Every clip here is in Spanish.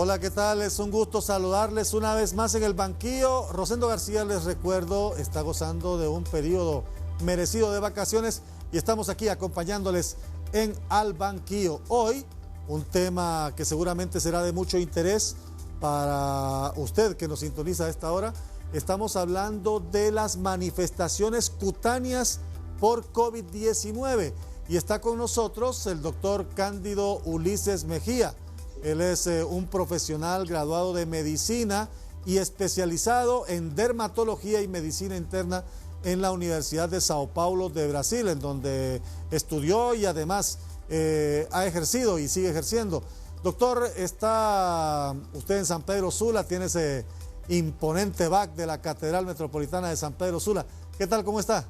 Hola, ¿qué tal? Es un gusto saludarles una vez más en el banquillo. Rosendo García, les recuerdo, está gozando de un periodo merecido de vacaciones y estamos aquí acompañándoles en Al Banquillo. Hoy, un tema que seguramente será de mucho interés para usted que nos sintoniza a esta hora. Estamos hablando de las manifestaciones cutáneas por COVID-19 y está con nosotros el doctor Cándido Ulises Mejía. Él es un profesional graduado de medicina y especializado en dermatología y medicina interna en la Universidad de Sao Paulo de Brasil, en donde estudió y además ha ejercido y sigue ejerciendo. Doctor, está usted en San Pedro Sula, tiene ese imponente back de la Catedral Metropolitana de San Pedro Sula. ¿Qué tal? ¿Cómo está?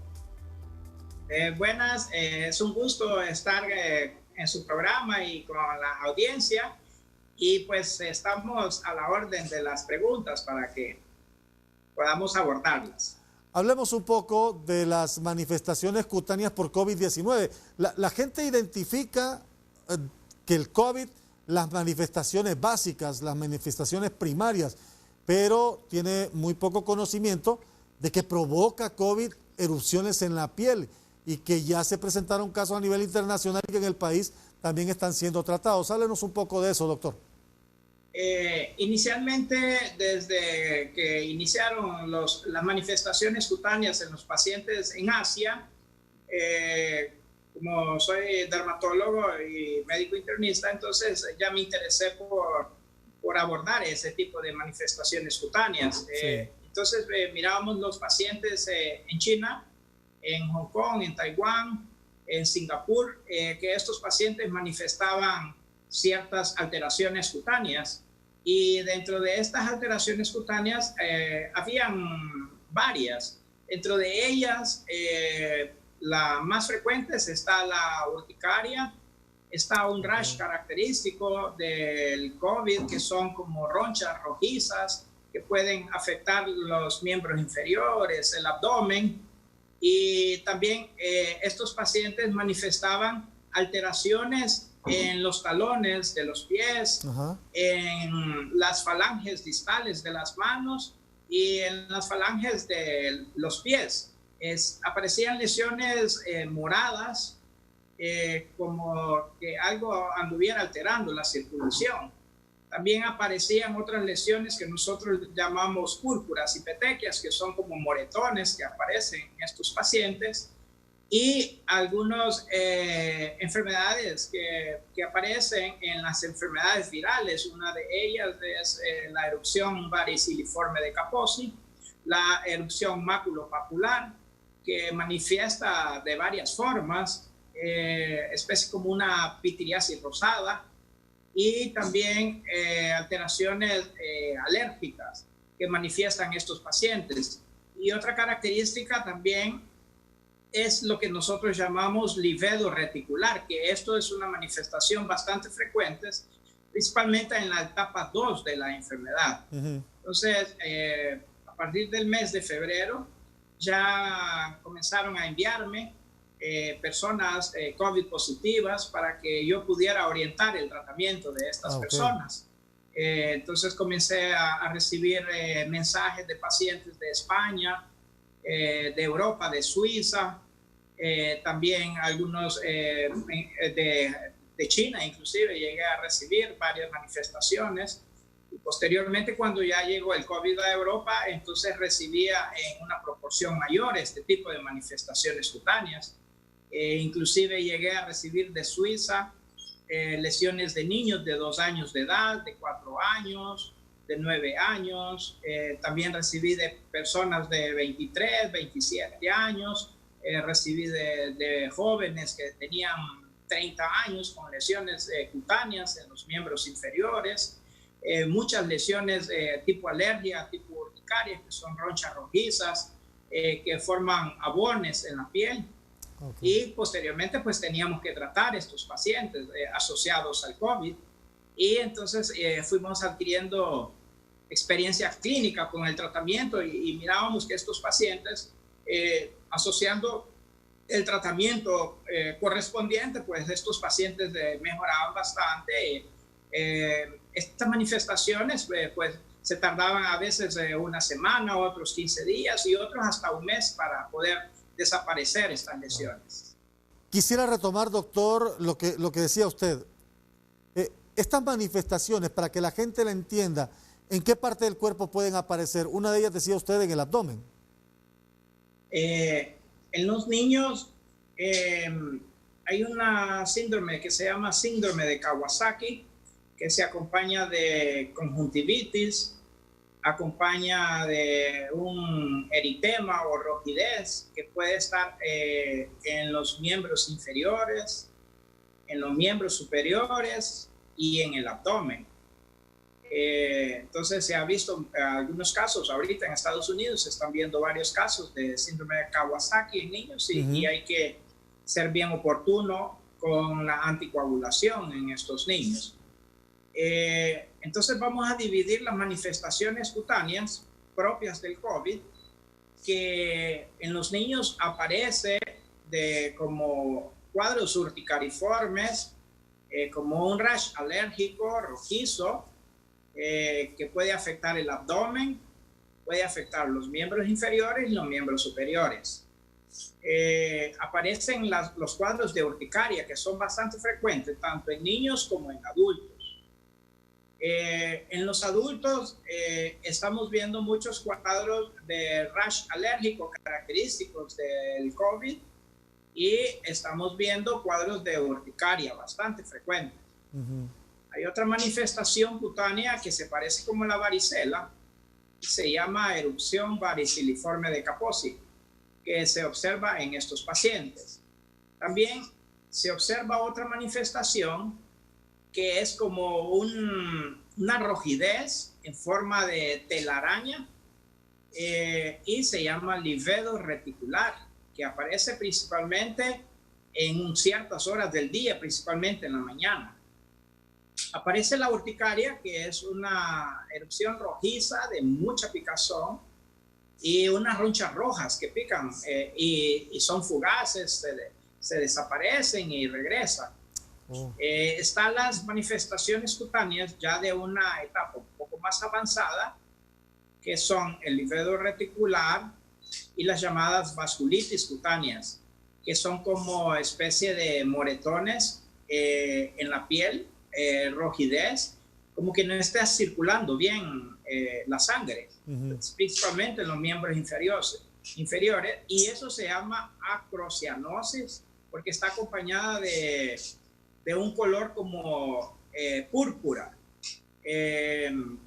Buenas, es un gusto estar en su programa y con la audiencia. Y pues estamos a la orden de las preguntas para que podamos abordarlas. Hablemos un poco de las manifestaciones cutáneas por COVID-19. La gente identifica que el COVID, las manifestaciones básicas, las manifestaciones primarias, pero tiene muy poco conocimiento de que provoca COVID erupciones en la piel y que ya se presentaron casos a nivel internacional y que en el país también están siendo tratados. Háblenos un poco de eso, doctor. Inicialmente, desde que iniciaron las manifestaciones cutáneas en los pacientes en Asia, como soy dermatólogo y médico internista, entonces ya me interesé por abordar ese tipo de manifestaciones cutáneas. Sí. Entonces mirábamos los pacientes en China, en Hong Kong, en Taiwán, en Singapur, que estos pacientes manifestaban ciertas alteraciones cutáneas. Y dentro de estas alteraciones cutáneas habían varias. Dentro de ellas, las más frecuentes está la urticaria, está un rash característico del COVID, que son como ronchas rojizas que pueden afectar los miembros inferiores, el abdomen. Y también estos pacientes manifestaban alteraciones en los talones de los pies, en las falanges distales de las manos y en las falanges de los pies. Aparecían lesiones moradas, como que algo anduviera alterando la circulación. También aparecían otras lesiones que nosotros llamamos púrpuras y petequias, que son como moretones que aparecen en estos pacientes. Y algunas enfermedades que aparecen en las enfermedades virales. Una de ellas es la erupción variciliforme de Kaposi, la erupción maculopapular, que manifiesta de varias formas, especie como una pitiriasis rosada, y también alteraciones alérgicas que manifiestan estos pacientes. Y otra característica también es lo que nosotros llamamos livedo reticular, que esto es una manifestación bastante frecuente, principalmente en la etapa 2 de la enfermedad. Entonces, a partir del mes de febrero, ya comenzaron a enviarme personas COVID positivas para que yo pudiera orientar el tratamiento de estas personas. Entonces comencé a recibir mensajes de pacientes de España, de Europa, de Suiza, también algunos de China, inclusive llegué a recibir varias manifestaciones. Y posteriormente, cuando ya llegó el COVID a Europa, entonces recibía en una proporción mayor este tipo de manifestaciones cutáneas. Inclusive llegué a recibir de Suiza lesiones de niños de 2 años de edad, de 4 años, de 9 años. También recibí de personas de 23, 27 años. Recibí de jóvenes que tenían 30 años con lesiones cutáneas en los miembros inferiores. Muchas lesiones tipo alergia, tipo urticaria, que son ronchas rojizas, que forman abones en la piel. Y posteriormente pues teníamos que tratar estos pacientes asociados al COVID. Y entonces fuimos adquiriendo experiencia clínica con el tratamiento y mirábamos que estos pacientes, asociando el tratamiento correspondiente, pues estos pacientes mejoraban bastante Estas manifestaciones pues se tardaban a veces una semana, otros 15 días y otros hasta un mes para poder desaparecer estas lesiones. Quisiera retomar, doctor, lo que decía usted. Estas manifestaciones, para que la gente la entienda, ¿en qué parte del cuerpo pueden aparecer? Una de ellas, decía usted, en el abdomen. En los niños hay una síndrome que se llama síndrome de Kawasaki, que se acompaña de conjuntivitis, acompaña de un eritema o rojidez que puede estar en los miembros inferiores, en los miembros superiores y en el abdomen. Entonces se ha visto algunos casos, ahorita en Estados Unidos se están viendo varios casos de síndrome de Kawasaki en niños y hay que ser bien oportuno con la anticoagulación en estos niños. Entonces vamos a dividir las manifestaciones cutáneas propias del COVID, que en los niños aparece como cuadros urticariformes, como un rash alérgico rojizo, que puede afectar el abdomen, puede afectar los miembros inferiores y los miembros superiores. Aparecen los cuadros de urticaria, que son bastante frecuentes, tanto en niños como en adultos. En los adultos estamos viendo muchos cuadros de rash alérgico característicos del COVID y estamos viendo cuadros de urticaria bastante frecuentes. Hay otra manifestación cutánea que se parece como la varicela, se llama erupción variciliforme de Kaposi, que se observa en estos pacientes. También se observa otra manifestación que es como una rojidez en forma de telaraña y se llama livedo reticular, que aparece principalmente en ciertas horas del día, principalmente en la mañana. Aparece la urticaria, que es una erupción rojiza de mucha picazón y unas ronchas rojas que pican y son fugaces, se desaparecen y regresan. Están las manifestaciones cutáneas ya de una etapa un poco más avanzada, que son el livedo reticular y las llamadas vasculitis cutáneas, que son como especie de moretones en la piel, rojidez, como que no está circulando bien la sangre, principalmente en los miembros inferiores, y eso se llama acrocianosis, porque está acompañada de un color como púrpura,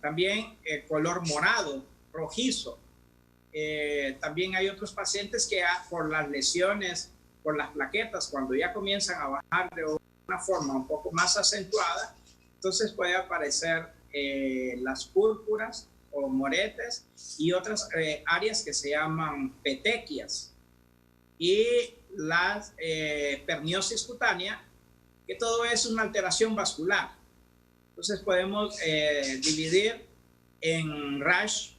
también color morado, rojizo. También hay otros pacientes que por las lesiones, por las plaquetas, cuando ya comienzan a bajar de una forma un poco más acentuada, entonces puede aparecer las púrpuras o moretes y otras áreas que se llaman petequias y las perniosis cutánea, que todo es una alteración vascular. Entonces podemos dividir en rash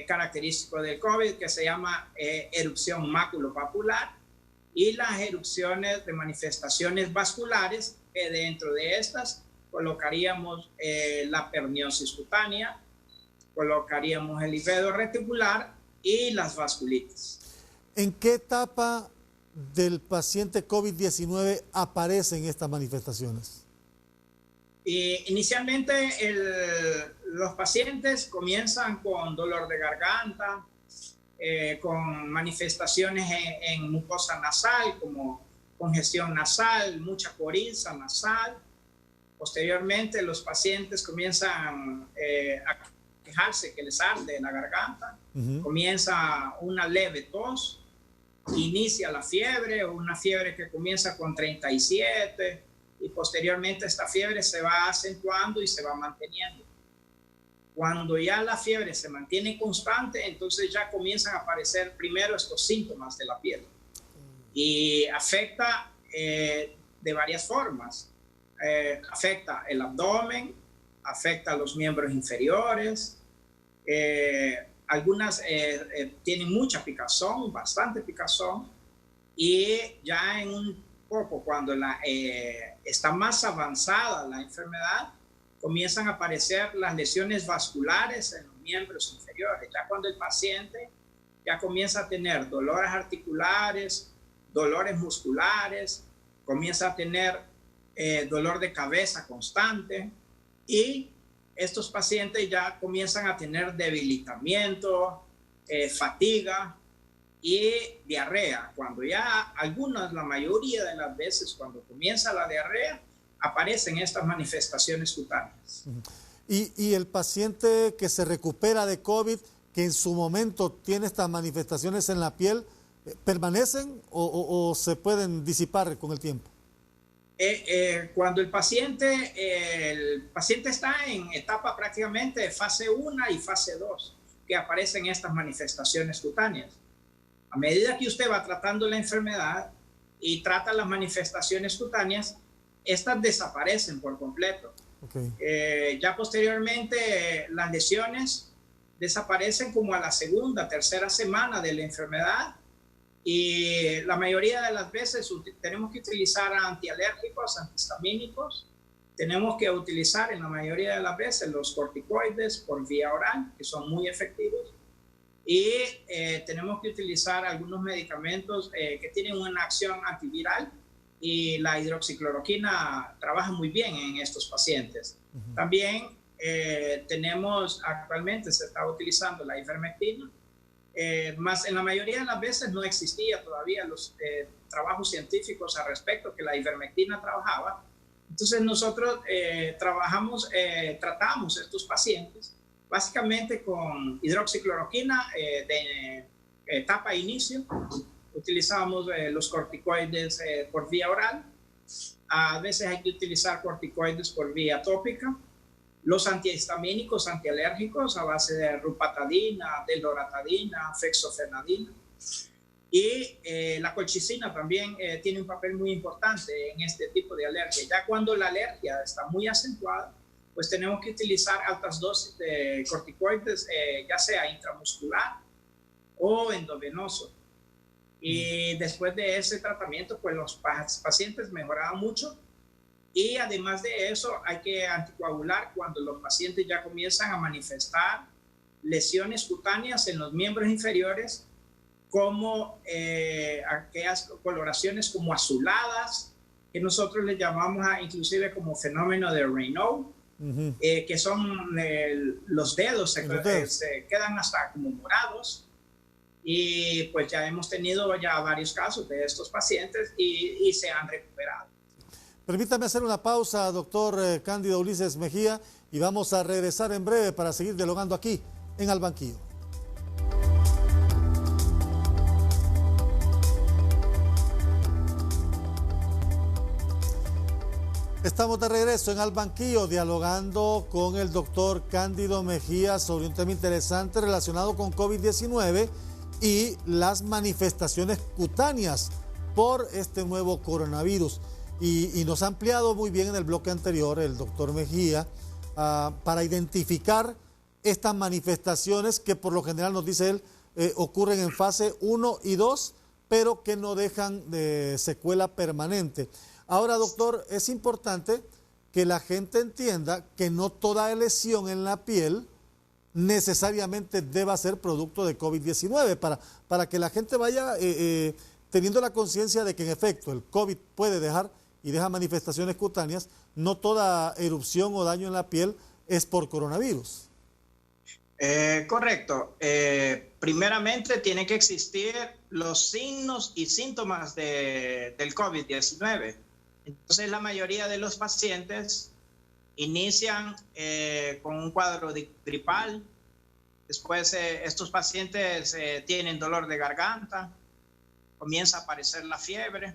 característico del COVID, que se llama erupción maculopapular, y las erupciones de manifestaciones vasculares, que dentro de estas colocaríamos la perniosis cutánea, colocaríamos el livedo reticular y las vasculitis. ¿En qué etapa del paciente COVID-19 aparecen estas manifestaciones? Inicialmente los pacientes comienzan con dolor de garganta, con manifestaciones en mucosa nasal como congestión nasal, mucha coriza nasal. Posteriormente los pacientes comienzan a quejarse que les arde la garganta, comienza una leve tos, inicia la fiebre, una fiebre que comienza con 37 y posteriormente esta fiebre se va acentuando y se va manteniendo. Cuando ya la fiebre se mantiene constante, entonces ya comienzan a aparecer primero estos síntomas de la piel y afecta de varias formas. Afecta el abdomen, afecta los miembros inferiores, algunas tienen mucha picazón, bastante picazón, y ya en un poco cuando está más avanzada la enfermedad, comienzan a aparecer las lesiones vasculares en los miembros inferiores. Ya cuando el paciente ya comienza a tener dolores articulares, dolores musculares, comienza a tener dolor de cabeza constante, y estos pacientes ya comienzan a tener debilitamiento, fatiga y diarrea. Cuando ya la mayoría de las veces, cuando comienza la diarrea, aparecen estas manifestaciones cutáneas. Y el paciente que se recupera de COVID, que en su momento tiene estas manifestaciones en la piel, ¿permanecen o se pueden disipar con el tiempo? Cuando el paciente está en etapa prácticamente fase 1 y fase 2, que aparecen estas manifestaciones cutáneas. A medida que usted va tratando la enfermedad y trata las manifestaciones cutáneas, estas desaparecen por completo. Okay. Ya posteriormente las lesiones desaparecen como a la segunda, tercera semana de la enfermedad, y la mayoría de las veces tenemos que utilizar antialérgicos, antihistamínicos. Tenemos que utilizar en la mayoría de las veces los corticoides por vía oral, que son muy efectivos, y tenemos que utilizar algunos medicamentos que tienen una acción antiviral, y la hidroxicloroquina trabaja muy bien en estos pacientes. También actualmente se está utilizando la ivermectina, más en la mayoría de las veces no existía todavía los trabajos científicos al respecto que la ivermectina trabajaba. Entonces nosotros tratamos estos pacientes básicamente con hidroxicloroquina de etapa inicio. Utilizábamos los corticoides por vía oral. A veces hay que utilizar corticoides por vía tópica. Los antihistamínicos, antialérgicos a base de rupatadina, de loratadina, fexofenadina. Y la colchicina también tiene un papel muy importante en este tipo de alergia. Ya cuando la alergia está muy acentuada, pues tenemos que utilizar altas dosis de corticoides, ya sea intramuscular o endovenoso. Y después de ese tratamiento, pues los pacientes mejoraban mucho. Y además de eso, hay que anticoagular cuando los pacientes ya comienzan a manifestar lesiones cutáneas en los miembros inferiores, como aquellas coloraciones como azuladas, que nosotros le llamamos inclusive como fenómeno de Raynaud, que son los dedos se quedan hasta como morados. Y pues ya hemos tenido ya varios casos de estos pacientes y se han recuperado. Permítame hacer una pausa, doctor Cándido Ulises Mejía, y vamos a regresar en breve para seguir dialogando aquí en Al Banquillo. Estamos de regreso en Al Banquillo dialogando con el doctor Cándido Mejía sobre un tema interesante relacionado con COVID-19 y las manifestaciones cutáneas por este nuevo coronavirus. Y nos ha ampliado muy bien en el bloque anterior el doctor Mejía para identificar estas manifestaciones que por lo general, nos dice él, ocurren en fase 1 y 2, pero que no dejan de secuela permanente. Ahora, doctor, es importante que la gente entienda que no toda lesión en la piel necesariamente deba ser producto de COVID-19, para que la gente vaya teniendo la conciencia de que en efecto el COVID puede dejar y deja manifestaciones cutáneas. No toda erupción o daño en la piel es por coronavirus. Correcto. Primeramente tienen que existir los signos y síntomas del COVID-19. Entonces la mayoría de los pacientes inician con un cuadro gripal. Después estos pacientes tienen dolor de garganta, comienza a aparecer la fiebre.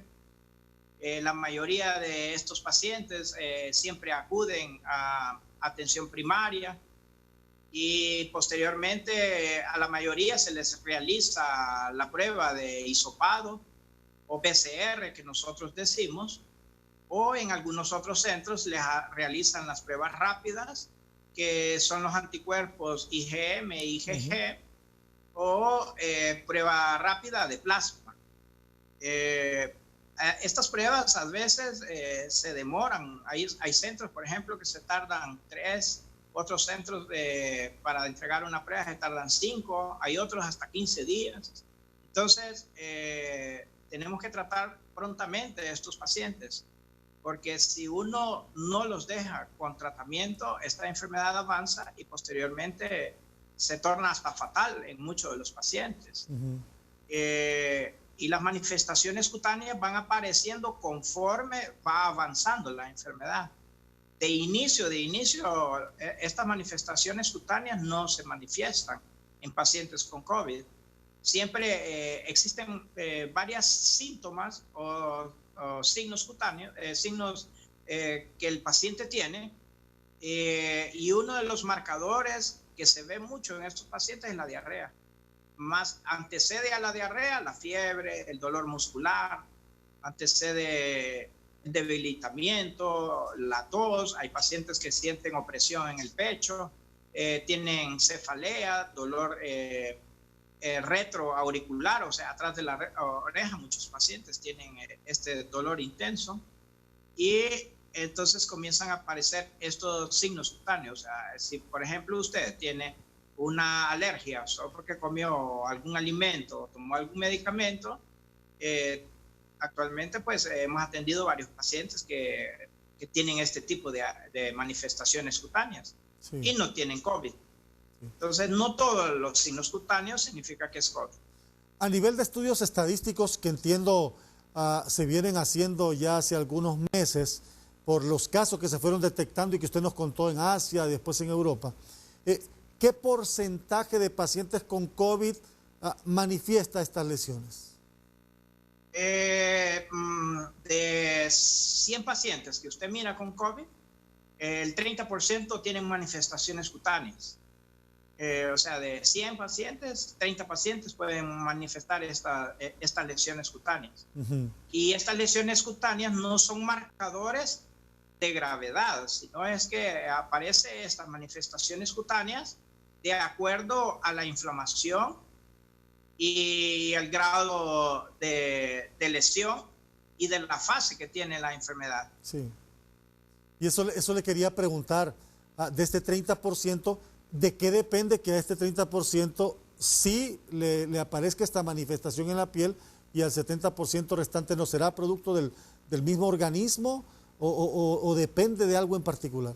La mayoría de estos pacientes siempre acuden a atención primaria, y posteriormente a la mayoría se les realiza la prueba de hisopado o PCR, que nosotros decimos, o en algunos otros centros les realizan las pruebas rápidas, que son los anticuerpos IgM e IgG, o prueba rápida de plasma. estas pruebas a veces se demoran. Hay centros, por ejemplo, que se tardan 3, otros centros para entregar una prueba se tardan 5, hay otros hasta 15 días. Entonces, tenemos que tratar prontamente a estos pacientes, porque si uno no los deja con tratamiento, esta enfermedad avanza y posteriormente se torna hasta fatal en muchos de los pacientes. Y las manifestaciones cutáneas van apareciendo conforme va avanzando la enfermedad. De inicio, estas manifestaciones cutáneas no se manifiestan en pacientes con COVID. Siempre existen varios síntomas o signos cutáneos, signos que el paciente tiene, y uno de los marcadores que se ve mucho en estos pacientes es la diarrea. Más antecede a la diarrea la fiebre, el dolor muscular, antecede el debilitamiento, la tos. Hay pacientes que sienten opresión en el pecho, tienen cefalea, dolor retroauricular, o sea, atrás de la oreja. Muchos pacientes tienen este dolor intenso y entonces comienzan a aparecer estos signos cutáneos. O sea, si por ejemplo usted tiene una alergia solo porque comió algún alimento o tomó algún medicamento, actualmente pues hemos atendido varios pacientes que tienen este tipo de manifestaciones cutáneas, sí, y no tienen COVID. Entonces, no todos los signos cutáneos significa que es COVID. A nivel de estudios estadísticos que entiendo se vienen haciendo ya hace algunos meses por los casos que se fueron detectando y que usted nos contó en Asia y después en Europa, ¿qué porcentaje de pacientes con COVID manifiesta estas lesiones? De 100 pacientes que usted mira con COVID, el 30% tienen manifestaciones cutáneas. O sea, de 100 pacientes, 30 pacientes pueden manifestar estas lesiones cutáneas. Y estas lesiones cutáneas no son marcadores de gravedad, sino es que aparecen estas manifestaciones cutáneas de acuerdo a la inflamación y el grado de lesión y de la fase que tiene la enfermedad. Sí. Y eso le quería preguntar, de este 30%, ¿de qué depende que a este 30% sí le aparezca esta manifestación en la piel y al 70% restante no? ¿Será producto del mismo organismo o depende de algo en particular?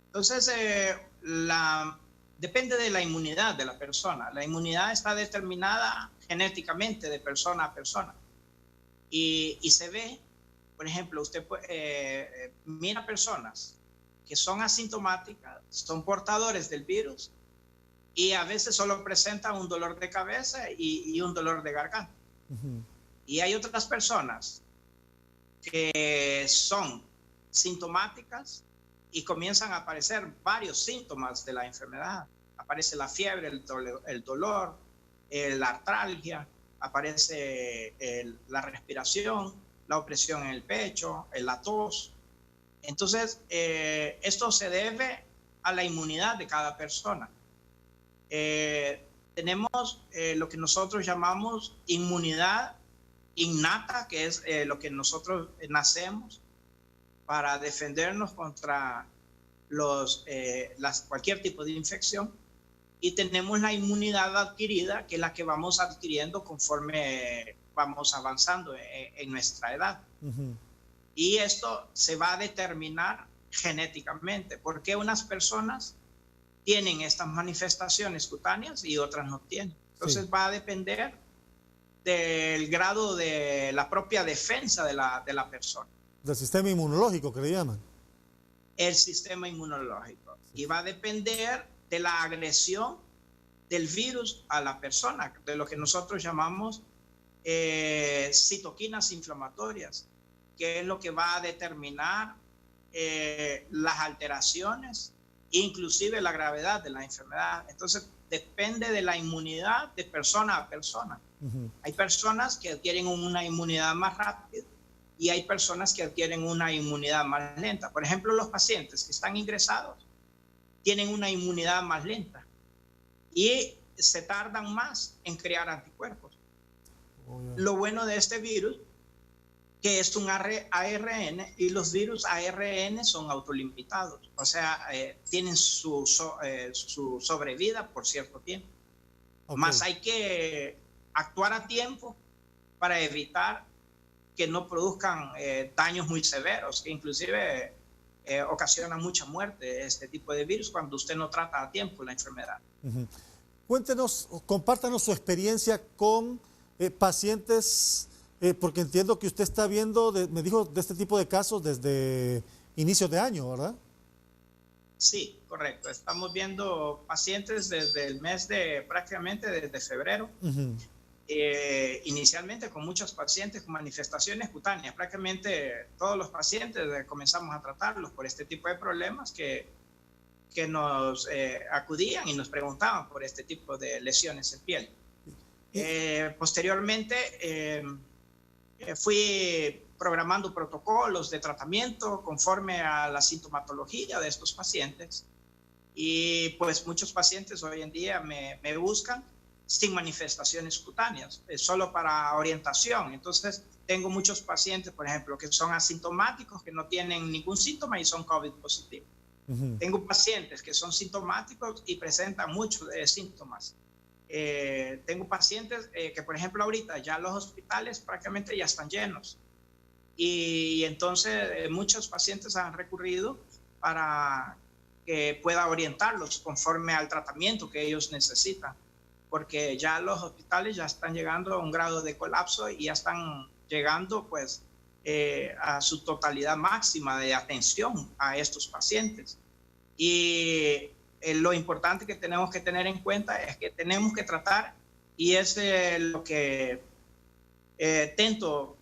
Entonces, depende de la inmunidad de la persona. La inmunidad está determinada genéticamente de persona a persona. Y se ve, por ejemplo, usted mira personas que son asintomáticas, son portadores del virus y a veces solo presentan un dolor de cabeza y un dolor de garganta. Y hay otras personas que son sintomáticas y comienzan a aparecer varios síntomas de la enfermedad. Aparece la fiebre, el dolor, la artralgia, aparece la respiración, la opresión en el pecho, la tos. Entonces, esto se debe a la inmunidad de cada persona. Tenemos lo que nosotros llamamos inmunidad innata, que es lo que nosotros nacemos para defendernos contra cualquier tipo de infección. Y tenemos la inmunidad adquirida, que es la que vamos adquiriendo conforme vamos avanzando en nuestra edad. Y esto se va a determinar genéticamente, porque unas personas tienen estas manifestaciones cutáneas y otras no tienen. Entonces va a depender del grado de la propia defensa de la persona. Del sistema inmunológico, que le llaman. El sistema inmunológico. Y va a depender de la agresión del virus a la persona, de lo que nosotros llamamos citoquinas inflamatorias, que es lo que va a determinar las alteraciones, inclusive la gravedad de la enfermedad. Entonces, depende de la inmunidad de persona a persona. Hay personas que adquieren una inmunidad más rápida y hay personas que adquieren una inmunidad más lenta. Por ejemplo, los pacientes que están ingresados tienen una inmunidad más lenta y se tardan más en crear anticuerpos. Lo bueno de este virus, que es un ARN, y los virus ARN son autolimitados, o sea, tienen su sobrevida por cierto tiempo. Más hay que actuar a tiempo para evitar que no produzcan daños muy severos, que inclusive ocasionan mucha muerte este tipo de virus cuando usted no trata a tiempo la enfermedad. Cuéntenos, compártanos su experiencia con pacientes, porque entiendo que usted está viendo, me dijo, de este tipo de casos desde inicios de año, ¿verdad? Sí, correcto. Estamos viendo pacientes desde el mes prácticamente desde febrero. Inicialmente con muchos pacientes con manifestaciones cutáneas. Prácticamente todos los pacientes comenzamos a tratarlos por este tipo de problemas que nos acudían y nos preguntaban por este tipo de lesiones en piel. Posteriormente fui programando protocolos de tratamiento conforme a la sintomatología de estos pacientes, y pues muchos pacientes hoy en día me buscan sin manifestaciones cutáneas, solo para orientación. Entonces tengo muchos pacientes, por ejemplo, que son asintomáticos, que no tienen ningún síntoma y son COVID positivos. Tengo pacientes que son sintomáticos y presentan muchos síntomas. Tengo pacientes que, por ejemplo, ahorita ya los hospitales prácticamente ya están llenos, y entonces muchos pacientes han recurrido para que pueda orientarlos conforme al tratamiento que ellos necesitan, porque ya los hospitales ya están llegando a un grado de colapso y ya están llegando pues a su totalidad máxima de atención a estos pacientes. Y lo importante que tenemos que tener en cuenta es que tenemos que tratar, y es lo que intento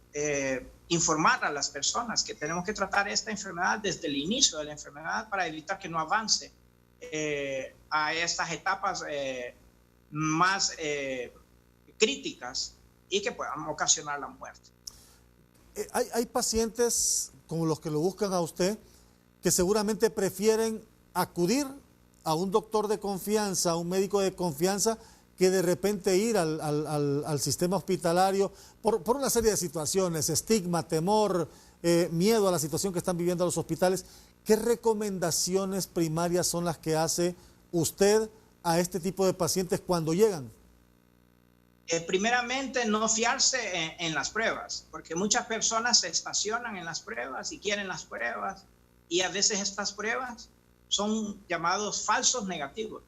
informar a las personas, que tenemos que tratar esta enfermedad desde el inicio de la enfermedad para evitar que no avance a estas etapas más críticas y que puedan ocasionar la muerte. Hay pacientes como los que lo buscan a usted que seguramente prefieren acudir a un doctor de confianza, a un médico de confianza, que de repente ir al sistema hospitalario por una serie de situaciones, estigma, temor, miedo a la situación que están viviendo los hospitales. ¿Qué recomendaciones primarias son las que hace usted a este tipo de pacientes cuando llegan? Primeramente, no fiarse en las pruebas, porque muchas personas se estacionan en las pruebas y quieren las pruebas, y a veces estas pruebas son llamados falsos negativos.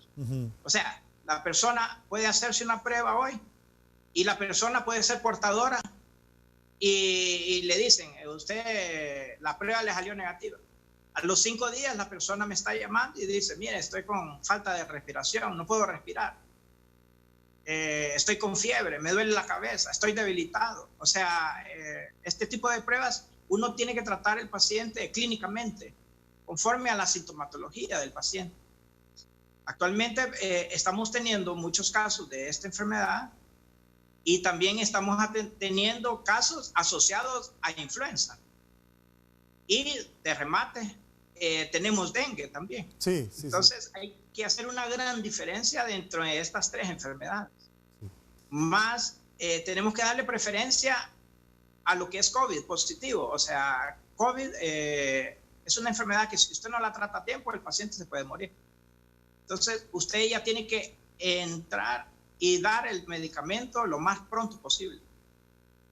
O sea, la persona puede hacerse una prueba hoy y la persona puede ser portadora y le dicen, usted, la prueba le salió negativa. A los 5 días la persona me está llamando y dice, mire, estoy con falta de respiración, no puedo respirar. Estoy con fiebre, me duele la cabeza, estoy debilitado. O sea, este tipo de pruebas uno tiene que tratar al paciente clínicamente, conforme a la sintomatología del paciente. Actualmente estamos teniendo muchos casos de esta enfermedad, y también estamos teniendo casos asociados a influenza. Y de remate tenemos dengue también. Sí, Entonces hay que hacer una gran diferencia dentro de estas 3 enfermedades. Más tenemos que darle preferencia a lo que es COVID positivo. O sea, COVID es una enfermedad que si usted no la trata a tiempo, el paciente se puede morir. Entonces, usted ya tiene que entrar y dar el medicamento lo más pronto posible.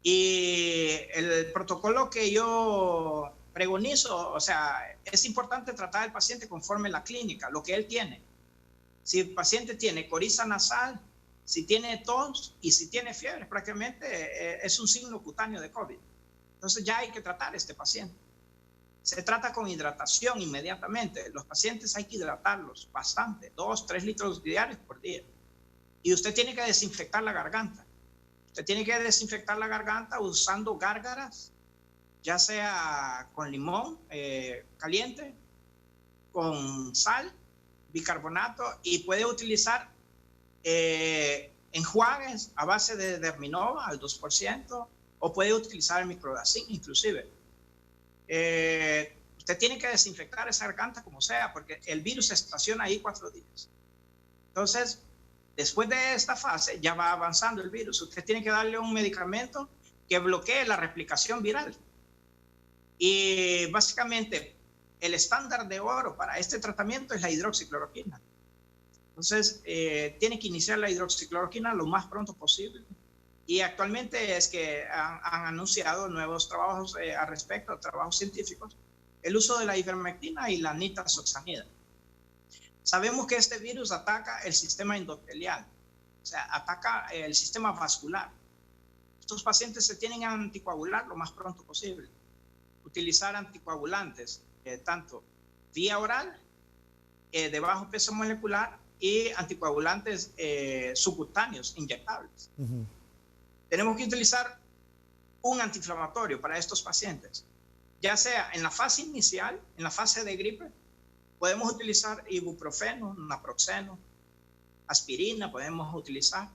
Y el protocolo que yo pregonizo, o sea, es importante tratar al paciente conforme la clínica, lo que él tiene. Si el paciente tiene coriza nasal, si tiene tos y si tiene fiebre, prácticamente es un signo cutáneo de COVID. Entonces ya hay que tratar a este paciente. Se trata con hidratación inmediatamente. Los pacientes hay que hidratarlos bastante, 2-3 litros diarios por día. Y usted tiene que desinfectar la garganta. Usted tiene que desinfectar la garganta usando gárgaras, ya sea con limón caliente, con sal, bicarbonato, y puede utilizar enjuagues a base de Derminova al 2%, o puede utilizar el microdacin inclusive. Usted tiene que desinfectar esa garganta como sea, porque el virus se estaciona ahí 4 días. Entonces, Después de esta fase ya va avanzando el virus. Usted tiene que darle un medicamento que bloquee la replicación viral. Y básicamente el estándar de oro para este tratamiento es la hidroxicloroquina. Entonces tiene que iniciar la hidroxicloroquina lo más pronto posible. Y actualmente es que han anunciado nuevos trabajos al respecto, trabajos científicos, el uso de la ivermectina y la nitazoxanida. Sabemos que este virus ataca el sistema endotelial, o sea, ataca el sistema vascular. Estos pacientes se tienen que anticoagular lo más pronto posible. Utilizar anticoagulantes, tanto vía oral, de bajo peso molecular, y anticoagulantes subcutáneos, inyectables. Tenemos que utilizar un antiinflamatorio para estos pacientes, ya sea en la fase inicial, en la fase de gripe. Podemos utilizar ibuprofeno, naproxeno, aspirina, podemos utilizar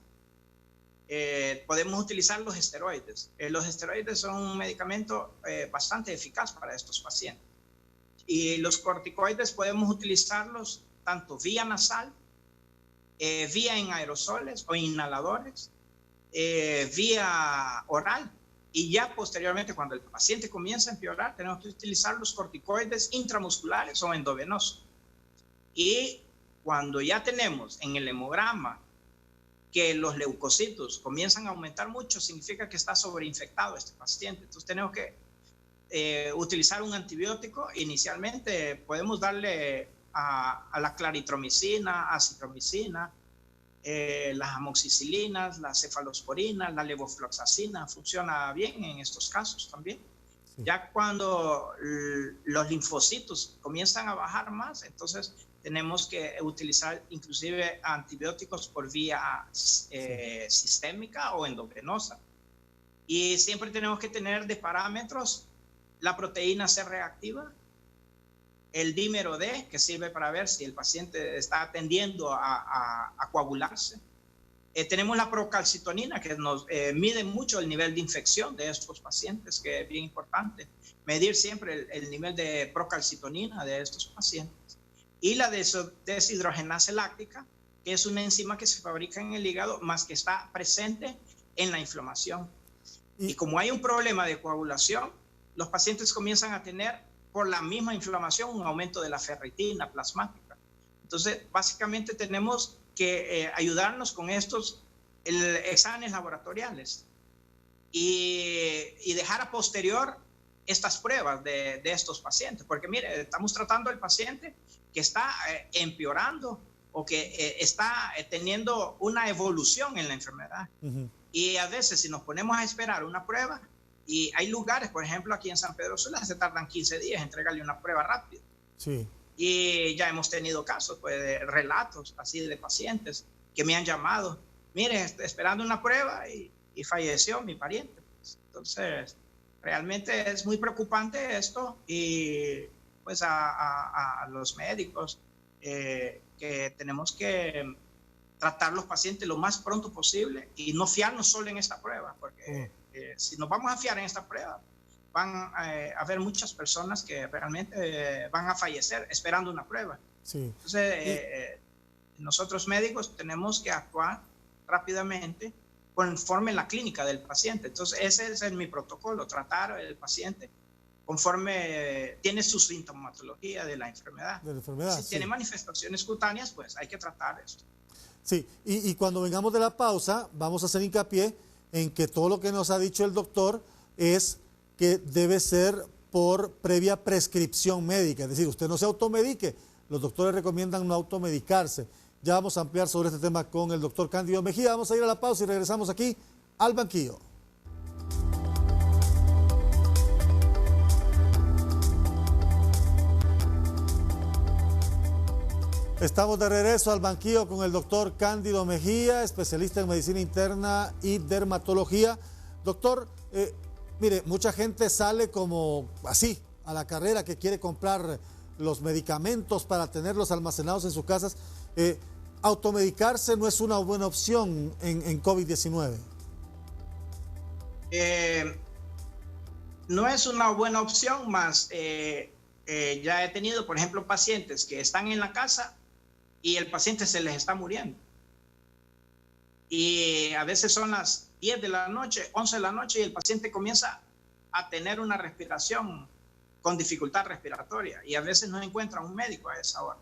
los esteroides. Los esteroides son un medicamento bastante eficaz para estos pacientes. Y los corticoides podemos utilizarlos tanto vía nasal, vía en aerosoles o inhaladores, vía oral, y ya posteriormente, cuando el paciente comienza a empeorar, tenemos que utilizar los corticoides intramusculares o endovenosos. Y cuando ya tenemos en el hemograma que los leucocitos comienzan a aumentar mucho, significa que está sobreinfectado este paciente. Entonces tenemos que utilizar un antibiótico. Inicialmente podemos darle a la claritromicina, acitromicina, las amoxicilinas, las cefalosporinas, la levofloxacina, funciona bien en estos casos también. Sí. Ya cuando los linfocitos comienzan a bajar más, entonces tenemos que utilizar inclusive antibióticos por vía sistémica o endovenosa. Y siempre tenemos que tener de parámetros la proteína C reactiva, el dímero D, que sirve para ver si el paciente está tendiendo a coagularse. Tenemos la procalcitonina, que nos mide mucho el nivel de infección de estos pacientes, que es bien importante medir siempre el nivel de procalcitonina de estos pacientes. Y la deshidrogenasa láctica, que es una enzima que se fabrica en el hígado, más que está presente en la inflamación. Y como hay un problema de coagulación, los pacientes comienzan a tener, por la misma inflamación, un aumento de la ferritina plasmática. Entonces, básicamente tenemos que ayudarnos con estos exámenes laboratoriales y dejar a posterior estas pruebas de estos pacientes. Porque mire, estamos tratando al paciente que está empeorando o que está teniendo una evolución en la enfermedad. Y a veces, si nos ponemos a esperar una prueba, y hay lugares, por ejemplo, aquí en San Pedro Sula, se tardan 15 días en entregarle una prueba rápida. Sí. Y ya hemos tenido casos, pues, de relatos así de pacientes que me han llamado, mire, estoy esperando una prueba y falleció mi pariente. Pues. Entonces, realmente es muy preocupante esto, y pues a los médicos que tenemos que tratar los pacientes lo más pronto posible y no fiarnos solo en esta prueba, porque si nos vamos a fiar en esta prueba, van a haber muchas personas que realmente van a fallecer esperando una prueba. Sí. Entonces, nosotros médicos tenemos que actuar rápidamente conforme la clínica del paciente. Entonces, ese es mi protocolo, tratar al paciente conforme tiene su sintomatología de la enfermedad. Si tiene manifestaciones cutáneas, pues hay que tratar esto. Sí, y cuando vengamos de la pausa, vamos a hacer hincapié en que todo lo que nos ha dicho el doctor es que debe ser por previa prescripción médica, es decir, usted no se automedique, los doctores recomiendan no automedicarse. Ya vamos a ampliar sobre este tema con el doctor Cándido Mejía. Vamos a ir a la pausa y regresamos aquí al banquillo. Estamos de regreso al banquillo con el doctor Cándido Mejía, especialista en medicina interna y dermatología. Doctor, mire, mucha gente sale como así a la carrera, que quiere comprar los medicamentos para tenerlos almacenados en sus casas. ¿Automedicarse no es una buena opción en COVID-19? No es una buena opción, más ya he tenido, por ejemplo, pacientes que están en la casa y el paciente se les está muriendo. y a veces son las 10 de la noche, 11 de la noche y el paciente comienza a tener una respiración con dificultad respiratoria y a veces no encuentra un médico a esa hora.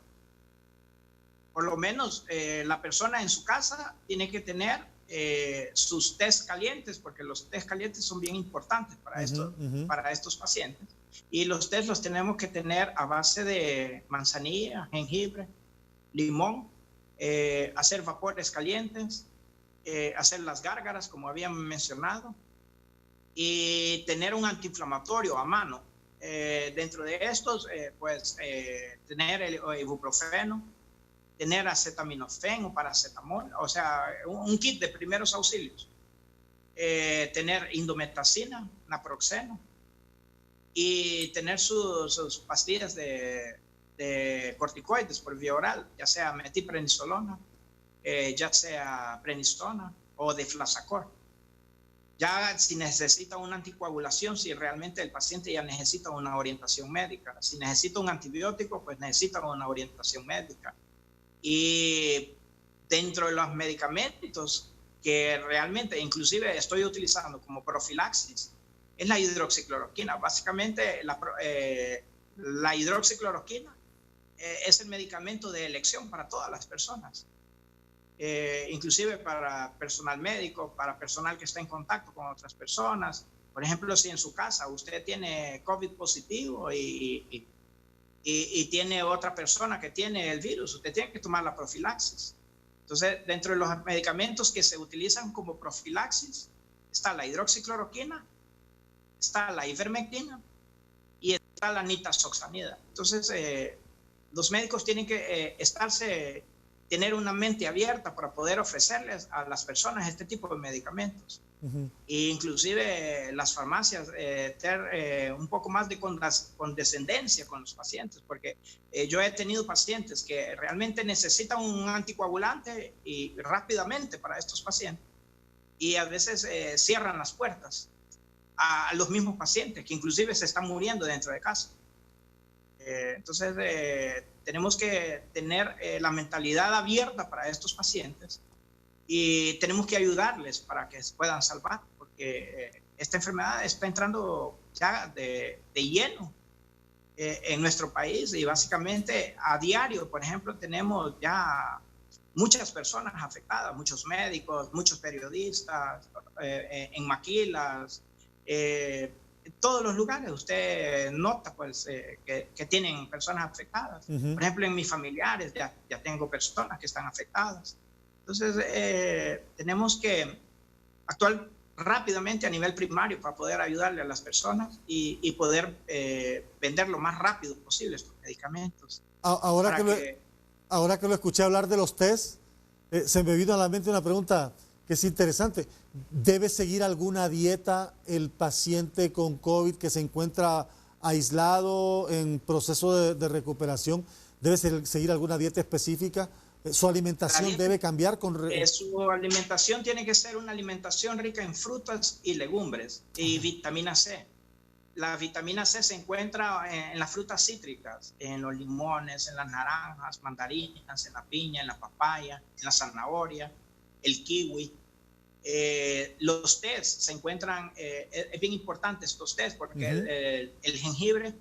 Por lo menos la persona en su casa tiene que tener sus test calientes, porque los test calientes son bien importantes para, para estos pacientes. Y los test los tenemos que tener a base de manzanilla, jengibre, limón, hacer vapores calientes, hacer las gárgaras, como habían mencionado, y tener un antiinflamatorio a mano. Dentro de estos, tener el ibuprofeno, tener acetaminofén o paracetamol, o sea, un kit de primeros auxilios. Tener indometacina, naproxeno, y tener sus pastillas de corticoides por vía oral, ya sea metiprenisolona, ya sea prednisona o deflazacort. Ya si necesita una anticoagulación, si realmente el paciente ya necesita una orientación médica. Si necesita un antibiótico, pues necesita una orientación médica. Y dentro de los medicamentos que realmente inclusive estoy utilizando como profilaxis es la hidroxicloroquina. Básicamente la hidroxicloroquina es el medicamento de elección para todas las personas, inclusive para personal médico, para personal que está en contacto con otras personas. Por ejemplo, si en su casa usted tiene COVID positivo y tiene otra persona que tiene el virus, usted tiene que tomar la profilaxis. Entonces, dentro de los medicamentos que se utilizan como profilaxis está la hidroxicloroquina, está la ivermectina y está la nitazoxanida. Entonces, los médicos tienen que tener una mente abierta para poder ofrecerles a las personas este tipo de medicamentos. E inclusive las farmacias tener un poco más de condescendencia con los pacientes, porque yo he tenido pacientes que realmente necesitan un anticoagulante y rápidamente para estos pacientes, y a veces cierran las puertas a los mismos pacientes que inclusive se están muriendo dentro de casa. Entonces tenemos que tener la mentalidad abierta para estos pacientes y tenemos que ayudarles para que se puedan salvar, porque esta enfermedad está entrando ya de lleno en nuestro país, y básicamente a diario, por ejemplo, tenemos ya muchas personas afectadas, muchos médicos, muchos periodistas, en maquilas, en todos los lugares usted nota pues, que tienen personas afectadas. Por ejemplo, en mis familiares ya tengo personas que están afectadas. Entonces, tenemos que actuar rápidamente a nivel primario para poder ayudarle a las personas y poder vender lo más rápido posible estos medicamentos. Ahora que lo escuché hablar de los test, se me vino a la mente una pregunta que es interesante. ¿Debe seguir alguna dieta el paciente con COVID que se encuentra aislado en proceso de recuperación? ¿Debe seguir alguna dieta específica? ¿Su alimentación debe cambiar? Su alimentación tiene que ser una alimentación rica en frutas y legumbres y vitamina C. La vitamina C se encuentra en las frutas cítricas, en los limones, en las naranjas, mandarinas, en la piña, en la papaya, en la zanahoria, el kiwi. Los tés se encuentran, es bien importante estos tés porque el jengibre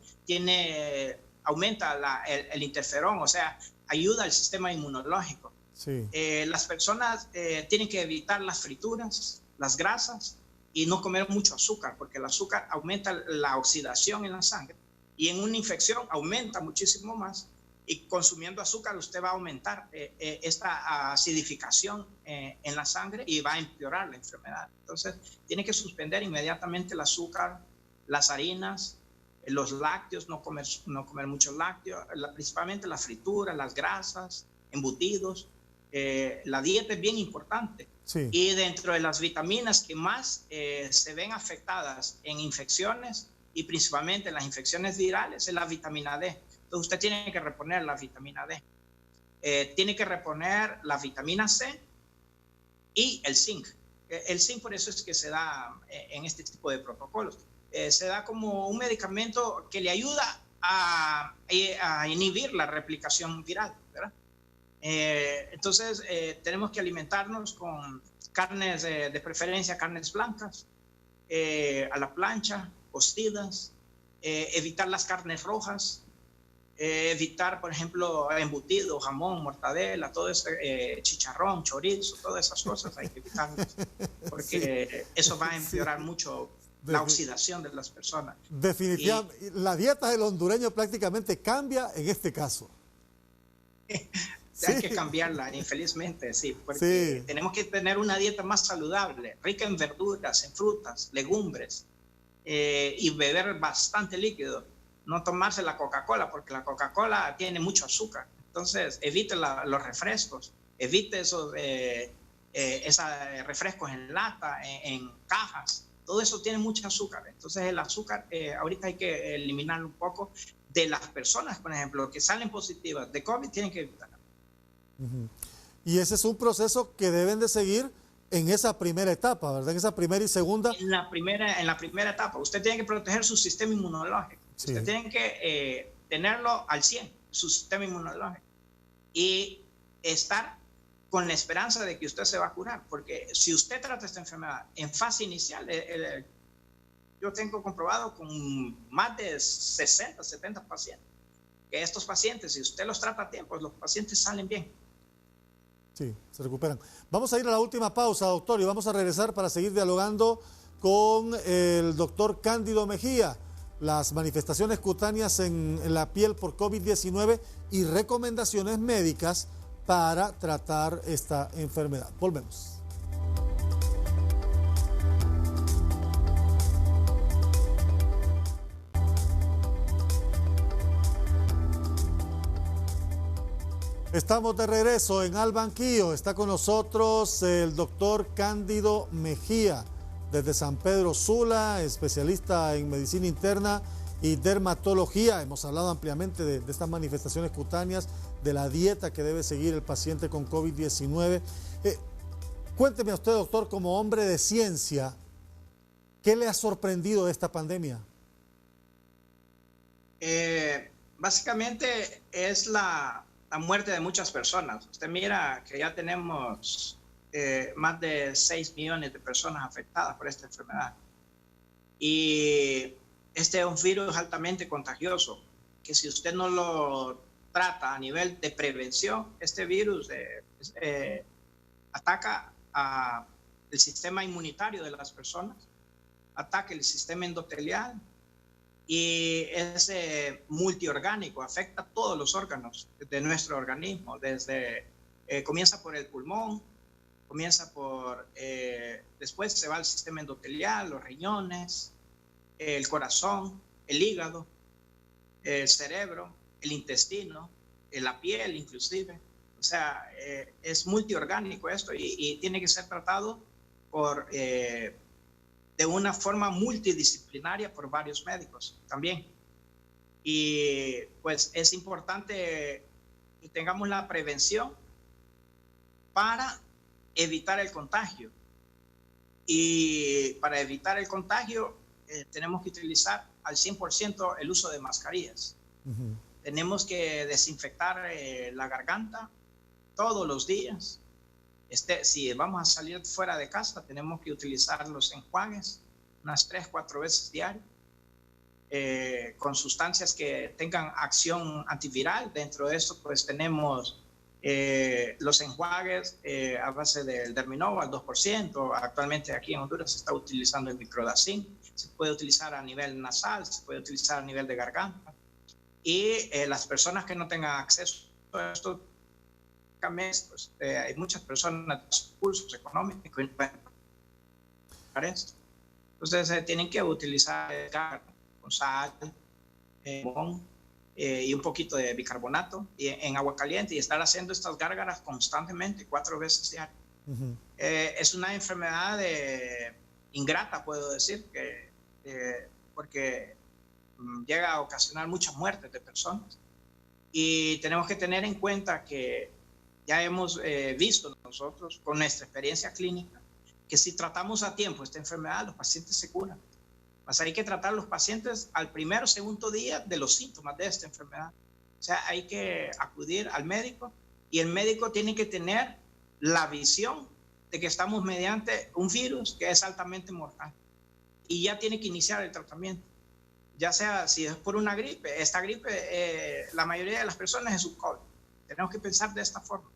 aumenta el interferón, o sea, ayuda al sistema inmunológico. Sí. Las personas tienen que evitar las frituras, las grasas y no comer mucho azúcar, porque el azúcar aumenta la oxidación en la sangre y en una infección aumenta muchísimo más, y consumiendo azúcar usted va a aumentar esta acidificación en la sangre y va a empeorar la enfermedad. Entonces tiene que suspender inmediatamente el azúcar, las harinas, los lácteos, no comer muchos lácteos, principalmente la fritura, las grasas, embutidos. La dieta es bien importante. Sí. Y dentro de las vitaminas que más se ven afectadas en infecciones y principalmente en las infecciones virales es la vitamina D. Entonces usted tiene que reponer la vitamina D. Tiene que reponer la vitamina C y el zinc. El zinc por eso es que se da en este tipo de protocolos. Se da como un medicamento que le ayuda a inhibir la replicación viral, ¿verdad? Entonces tenemos que alimentarnos con carnes, de preferencia carnes blancas, a la plancha, cocidas, evitar las carnes rojas, evitar, por ejemplo, embutido, jamón, mortadela, todo eso, chicharrón, chorizo, todas esas cosas hay que evitarlas, porque eso va a empeorar mucho la oxidación de las personas. Definitivamente, la dieta del hondureño prácticamente cambia en este caso. Hay que cambiarla, infelizmente, sí, porque tenemos que tener una dieta más saludable, rica en verduras, en frutas, legumbres, y beber bastante líquido. No tomarse la Coca-Cola, porque la Coca-Cola tiene mucho azúcar. Entonces, evite los refrescos, evite esos refrescos en lata, en cajas. Todo eso tiene mucho azúcar. Entonces, el azúcar ahorita hay que eliminarlo un poco de las personas, por ejemplo, que salen positivas de COVID, tienen que evitarlo. Y ese es un proceso que deben de seguir en esa primera etapa, ¿verdad? En esa primera y segunda. En la primera etapa, usted tiene que proteger su sistema inmunológico. Sí. Usted tiene que tenerlo al 100, su sistema inmunológico. Y estar con la esperanza de que usted se va a curar. Porque si usted trata esta enfermedad en fase inicial, yo tengo comprobado con más de 60, 70 pacientes, que estos pacientes, si usted los trata a tiempo, los pacientes salen bien. Sí, se recuperan. Vamos a ir a la última pausa, doctor, y vamos a regresar para seguir dialogando con el doctor Cándido Mejía, las manifestaciones cutáneas en la piel por COVID-19 y recomendaciones médicas para tratar esta enfermedad. Volvemos. Estamos de regreso en Al Banquillo. Está con nosotros el doctor Cándido Mejía, desde San Pedro Sula, especialista en medicina interna y dermatología. Hemos hablado ampliamente de estas manifestaciones cutáneas, de la dieta que debe seguir el paciente con COVID-19. Cuénteme a usted, doctor, como hombre de ciencia, ¿qué le ha sorprendido de esta pandemia? Básicamente es la muerte de muchas personas. Usted mira que ya tenemos más de 6 millones de personas afectadas por esta enfermedad. Y este es un virus altamente contagioso, que si usted no lo trata a nivel de prevención, este virus ataca el sistema inmunitario de las personas, ataca el sistema endotelial, y es multiorgánico, afecta a todos los órganos de nuestro organismo, comienza por el pulmón, después se va al sistema endotelial, los riñones, el corazón, el hígado, el cerebro, el intestino, la piel inclusive. O sea, es multiorgánico esto y tiene que ser tratado de una forma multidisciplinaria por varios médicos también. Y pues es importante que tengamos la prevención para evitar el contagio. Y para evitar el contagio tenemos que utilizar al 100% el uso de mascarillas. Tenemos que desinfectar la garganta todos los días. Si vamos a salir fuera de casa, tenemos que utilizar los enjuagues unas 3-4 veces diarias, con sustancias que tengan acción antiviral. Dentro de esto, pues tenemos los enjuagues a base del Derminova al 2%. Actualmente aquí en Honduras se está utilizando el Microdacin. Se puede utilizar a nivel nasal, se puede utilizar a nivel de garganta. Y las personas que no tengan acceso a esto, pues, hay muchas personas de recursos económicos para esto. Entonces tienen que utilizar con sal, limón y un poquito de bicarbonato en agua caliente y estar haciendo estas gárgaras constantemente 4 veces diarias. Es una enfermedad ingrata, puedo decir, porque llega a ocasionar muchas muertes de personas. Y tenemos que tener en cuenta que ya hemos visto nosotros con nuestra experiencia clínica que si tratamos a tiempo esta enfermedad, los pacientes se curan. Pues hay que tratar a los pacientes al primer o segundo día de los síntomas de esta enfermedad. O sea, hay que acudir al médico y el médico tiene que tener la visión de que estamos mediante un virus que es altamente mortal y ya tiene que iniciar el tratamiento. Ya sea si es por una gripe, esta gripe, la mayoría de las personas es un COVID. Tenemos que pensar de esta forma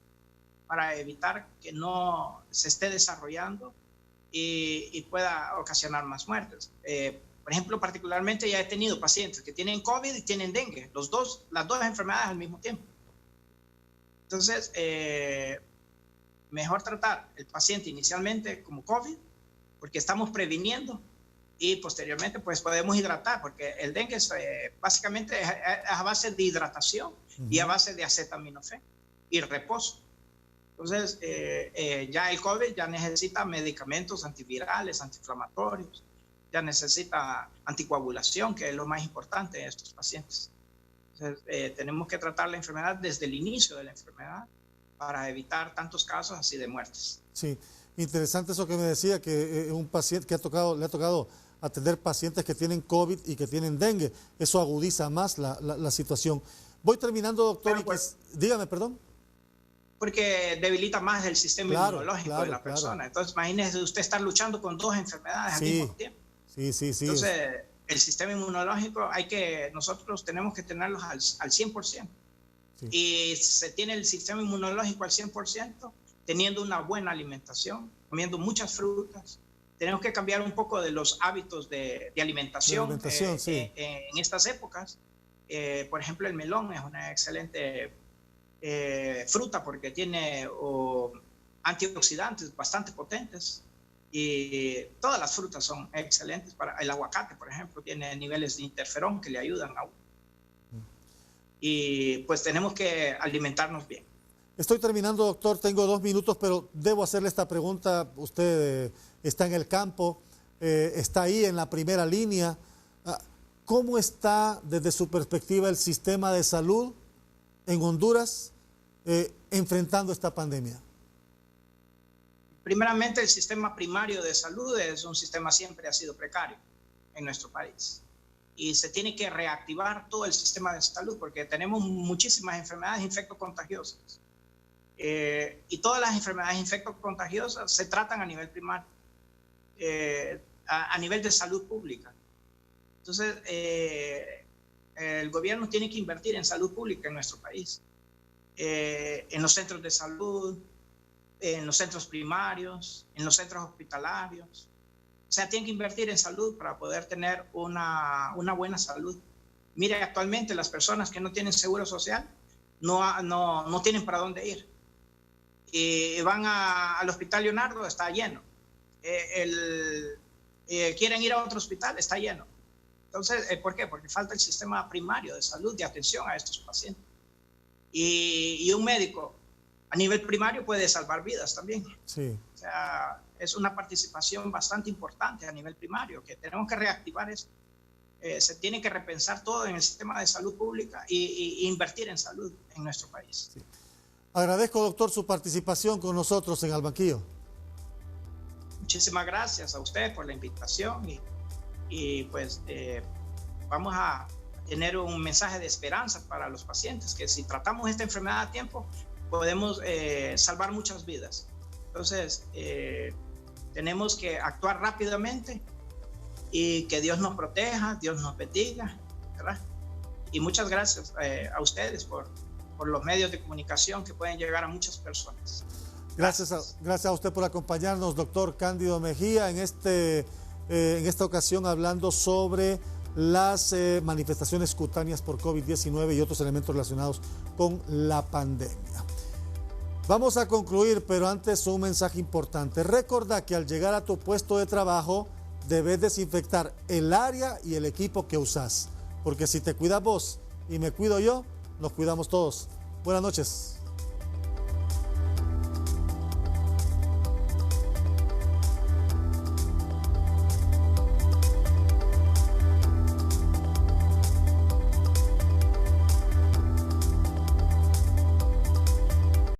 para evitar que no se esté desarrollando y pueda ocasionar más muertes. Por ejemplo, particularmente ya he tenido pacientes que tienen COVID y tienen dengue, las dos enfermedades al mismo tiempo. Entonces, mejor tratar el paciente inicialmente como COVID, porque estamos previniendo, y posteriormente pues podemos hidratar, porque el dengue es, básicamente es a base de hidratación y a base de acetaminofén y reposo. Entonces, ya el COVID ya necesita medicamentos antivirales, antiinflamatorios, ya necesita anticoagulación, que es lo más importante en estos pacientes. Entonces, tenemos que tratar la enfermedad desde el inicio de la enfermedad para evitar tantos casos así de muertes. Sí, interesante eso que me decía, que un paciente que le ha tocado atender pacientes que tienen COVID y que tienen dengue. Eso agudiza más la situación. Voy terminando, doctor. Bueno, pues, dígame, perdón. Porque debilita más el sistema inmunológico de la persona. Entonces, imagínese usted estar luchando con dos enfermedades al mismo tiempo. Sí. Entonces, el sistema inmunológico nosotros tenemos que tenerlos al 100%. Sí. Y se tiene el sistema inmunológico al 100% teniendo una buena alimentación, comiendo muchas frutas. Tenemos que cambiar un poco de los hábitos de alimentación, sí. En estas épocas. Por ejemplo, el melón es una excelente fruta porque tiene antioxidantes bastante potentes, y todas las frutas son excelentes. El aguacate, por ejemplo, tiene niveles de interferón que le ayudan a uno. Y pues tenemos que alimentarnos bien. Estoy terminando, doctor, tengo 2 minutos, pero debo hacerle esta pregunta. Usted está en el campo, está ahí en la primera línea. ¿Cómo está desde su perspectiva el sistema de salud en Honduras enfrentando esta pandemia? Primeramente, el sistema primario de salud es un sistema siempre ha sido precario en nuestro país. Y se tiene que reactivar todo el sistema de salud porque tenemos muchísimas enfermedades infectocontagiosas. Y todas las enfermedades infectocontagiosas se tratan a nivel primario, a nivel de salud pública. Entonces, el gobierno tiene que invertir en salud pública en nuestro país, en los centros de salud, en los centros primarios, en los centros hospitalarios. O sea, tiene que invertir en salud para poder tener una buena salud. Mire, actualmente las personas que no tienen seguro social no tienen para dónde ir. Y van al Hospital Leonardo, está lleno. Quieren ir a otro hospital, está lleno. Entonces, ¿por qué? Porque falta el sistema primario de salud, de atención a estos pacientes. Y un médico a nivel primario puede salvar vidas también. Sí. O sea, es una participación bastante importante a nivel primario, que tenemos que reactivar esto. Se tiene que repensar todo en el sistema de salud pública y invertir en salud en nuestro país. Sí. Agradezco, doctor, su participación con nosotros en Al Banquillo. Muchísimas gracias a usted por la invitación y pues vamos a tener un mensaje de esperanza para los pacientes, que si tratamos esta enfermedad a tiempo podemos salvar muchas vidas. Entonces tenemos que actuar rápidamente y que Dios nos proteja, Dios nos bendiga, ¿verdad? Y muchas gracias a ustedes por los medios de comunicación que pueden llegar a muchas personas. Gracias a usted por acompañarnos, doctor Cándido Mejía, en esta ocasión hablando sobre las manifestaciones cutáneas por COVID-19 y otros elementos relacionados con la pandemia. Vamos a concluir, pero antes un mensaje importante. Recuerda que al llegar a tu puesto de trabajo debes desinfectar el área y el equipo que usas, porque si te cuidas vos y me cuido yo, nos cuidamos todos. Buenas noches.